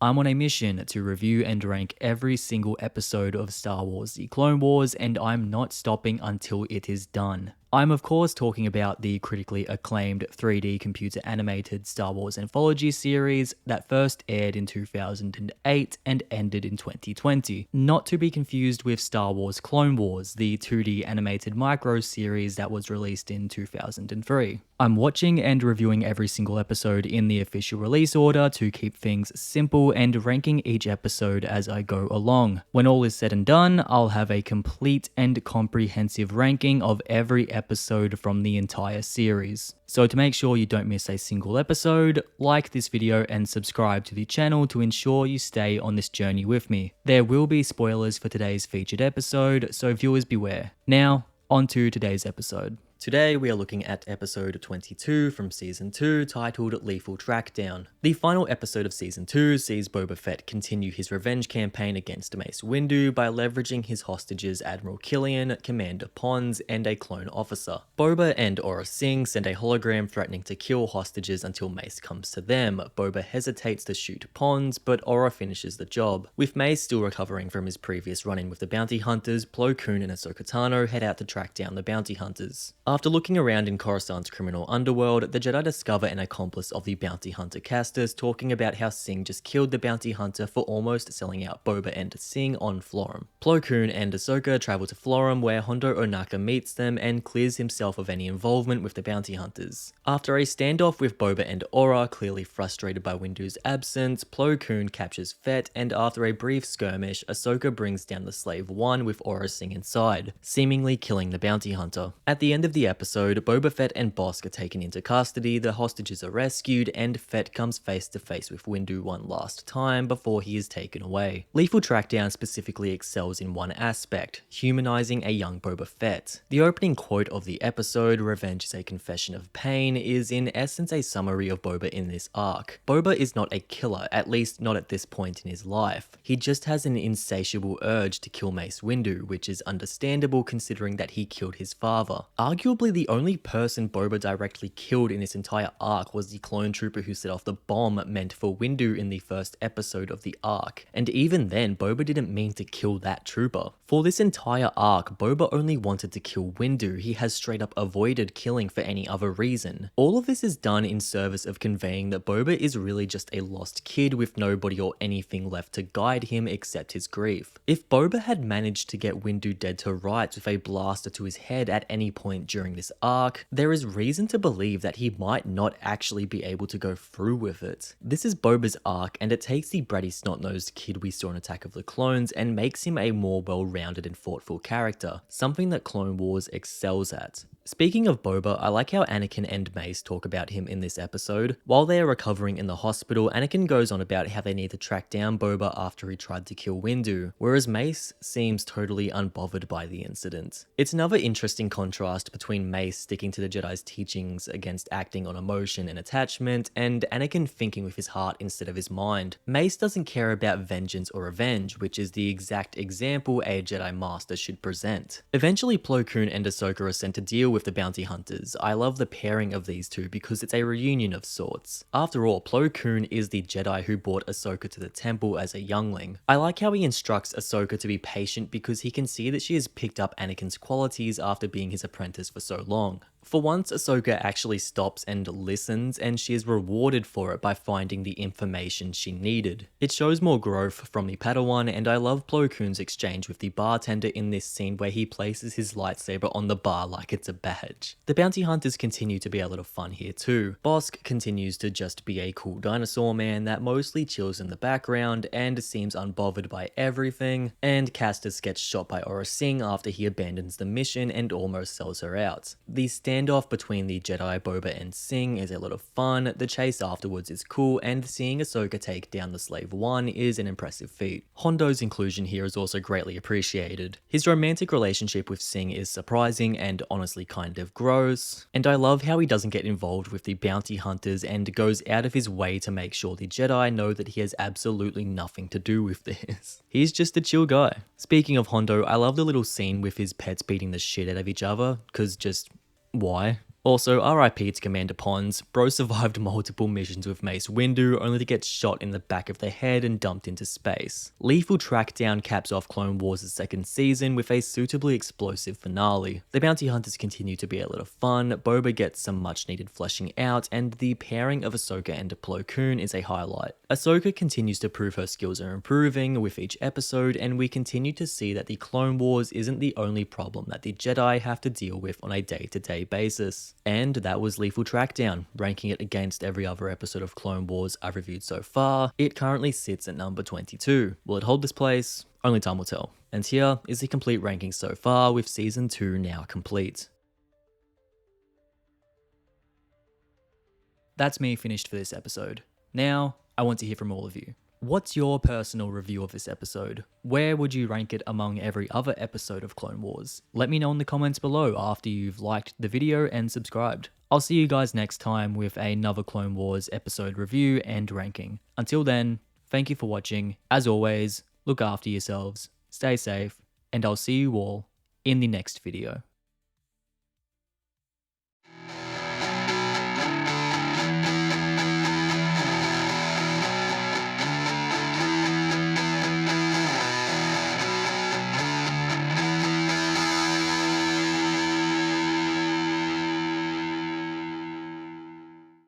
I'm on a mission to review and rank every single episode of Star Wars The Clone Wars, and I'm not stopping until it is done. I'm of course talking about the critically acclaimed 3D computer animated Star Wars anthology series that first aired in 2008 and ended in 2020. Not to be confused with Star Wars Clone Wars, the 2D animated micro series that was released in 2003. I'm watching and reviewing every single episode in the official release order to keep things simple and ranking each episode as I go along. When all is said and done, I'll have a complete and comprehensive ranking of every episode from the entire series. So to make sure you don't miss a single episode, like this video and subscribe to the channel to ensure you stay on this journey with me. There will be spoilers for today's featured episode, so viewers beware. Now, on to today's episode. Today we are looking at episode 22 from season 2 titled Lethal Trackdown. The final episode of season 2 sees Boba Fett continue his revenge campaign against Mace Windu by leveraging his hostages Admiral Killian, Commander Pons, and a clone officer. Boba and Aurra Sing send a hologram threatening to kill hostages until Mace comes to them. Boba hesitates to shoot Pons, but Aurra finishes the job. With Mace still recovering from his previous run-in with the bounty hunters, Plo Koon and Ahsoka Tano head out to track down the bounty hunters. After looking around in Coruscant's criminal underworld, the Jedi discover an accomplice of the bounty hunter Castus talking about how Sing just killed the bounty hunter for almost selling out Boba and Sing on Florum. Plo Koon and Ahsoka travel to Florum where Hondo Ohnaka meets them and clears himself of any involvement with the bounty hunters. After a standoff with Boba and Aurra, clearly frustrated by Windu's absence, Plo Koon captures Fett, and after a brief skirmish, Ahsoka brings down the Slave One with Aurra Sing inside, seemingly killing the bounty hunter. At the end of the episode, Boba Fett and Bossk are taken into custody, the hostages are rescued, and Fett comes face to face with Windu one last time before he is taken away. Lethal Trackdown specifically excels in one aspect, humanizing a young Boba Fett. The opening quote of the episode, "Revenge is a confession of pain," is in essence a summary of Boba in this arc. Boba is not a killer, at least not at this point in his life. He just has an insatiable urge to kill Mace Windu, which is understandable considering that he killed his father. Arguably the only person Boba directly killed in this entire arc was the clone trooper who set off the bomb meant for Windu in the first episode of the arc, and even then Boba didn't mean to kill that trooper. For this entire arc, Boba only wanted to kill Windu. He has straight up avoided killing for any other reason. All of this is done in service of conveying that Boba is really just a lost kid with nobody or anything left to guide him except his grief. If Boba had managed to get Windu dead to rights with a blaster to his head at any point during this arc, there is reason to believe that he might not actually be able to go through with it. This is Boba's arc, and it takes the bratty snot-nosed kid we saw in Attack of the Clones and makes him a more well-rounded and thoughtful character, something that Clone Wars excels at. Speaking of Boba, I like how Anakin and Mace talk about him in this episode. While they are recovering in the hospital, Anakin goes on about how they need to track down Boba after he tried to kill Windu, whereas Mace seems totally unbothered by the incident. It's another interesting contrast between Mace sticking to the Jedi's teachings against acting on emotion and attachment, and Anakin thinking with his heart instead of his mind. Mace doesn't care about vengeance or revenge, which is the exact example a Jedi Master should present. Eventually, Plo Koon and Ahsoka are sent to deal with the bounty hunters. I love the pairing of these two because it's a reunion of sorts. After all, Plo Koon is the Jedi who brought Ahsoka to the temple as a youngling. I like how he instructs Ahsoka to be patient because he can see that she has picked up Anakin's qualities after being his apprentice for so long. For once, Ahsoka actually stops and listens, and she is rewarded for it by finding the information she needed. It shows more growth from the Padawan, and I love Plo Koon's exchange with the bartender in this scene where he places his lightsaber on the bar like it's a badge. The bounty hunters continue to be a lot of fun here too. Bossk continues to just be a cool dinosaur man that mostly chills in the background and seems unbothered by everything, and Castus gets shot by Aurra Sing after he abandons the mission and almost sells her out. The standoff between the Jedi, Boba, and Sing is a lot of fun, the chase afterwards is cool, and seeing Ahsoka take down the Slave One is an impressive feat. Hondo's inclusion here is also greatly appreciated. His romantic relationship with Sing is surprising and honestly kind of gross, and I love how he doesn't get involved with the bounty hunters and goes out of his way to make sure the Jedi know that he has absolutely nothing to do with this. He's just a chill guy. Speaking of Hondo, I love the little scene with his pets beating the shit out of each other, cause just why? Also, RIP to Commander Pons, bro survived multiple missions with Mace Windu only to get shot in the back of the head and dumped into space. Lethal Trackdown caps off Clone Wars' second season with a suitably explosive finale. The bounty hunters continue to be a lot of fun, Boba gets some much needed fleshing out, and the pairing of Ahsoka and Plo Koon is a highlight. Ahsoka continues to prove her skills are improving with each episode, and we continue to see that the Clone Wars isn't the only problem that the Jedi have to deal with on a day-to-day basis. And that was Lethal Trackdown. Ranking it against every other episode of Clone Wars I've reviewed so far, it currently sits at number 22. Will it hold this place? Only time will tell. And here is the complete ranking so far, with Season 2 now complete. That's me finished for this episode. Now, I want to hear from all of you. What's your personal review of this episode? Where would you rank it among every other episode of Clone Wars? Let me know in the comments below after you've liked the video and subscribed. I'll see you guys next time with another Clone Wars episode review and ranking. Until then, thank you for watching. As always, look after yourselves, stay safe, and I'll see you all in the next video.